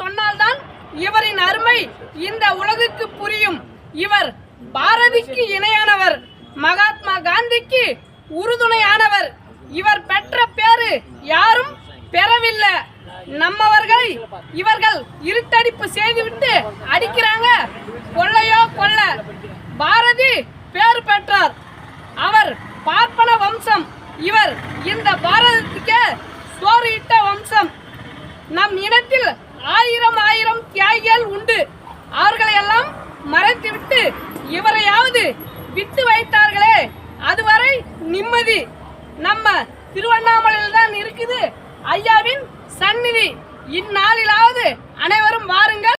சொன்னால்தான் இவரின் அருமை இந்த உலகுக்கு புரியும். இவர் பாரதிக்கு இணையானவர், மகாத்மா காந்திக்கு உறுதுணையானவர். இவர் பெற்ற பேரு யாரும் பெறவில்லை. நம்மவர்களை இவர்கள் இருட்டடிப்பு செய்துவிட்டு அடிக்கிறாங்க. கொள்ளையோ கொள்ள. பாரதி பேறு பெற்றார். அவர் பார்ப்பன வம்சம். இவர் இந்த பாரதத்துக்கே சோறு இட்ட வம்சம். நம் இனத்தில் ஆயிரம் ஆயிரம் தியாகிகள் உண்டு. அவர்களை எல்லாம் மறைத்துவிட்டு இவரையாவது விட்டு வைத்தார்களே, அதுவரை நிம்மதி. நம்ம திருவண்ணாமலையில் தான் இருக்குது ஐயாவின் சந்நிதி. இந்நாளிலாவது அனைவரும் வாருங்கள்.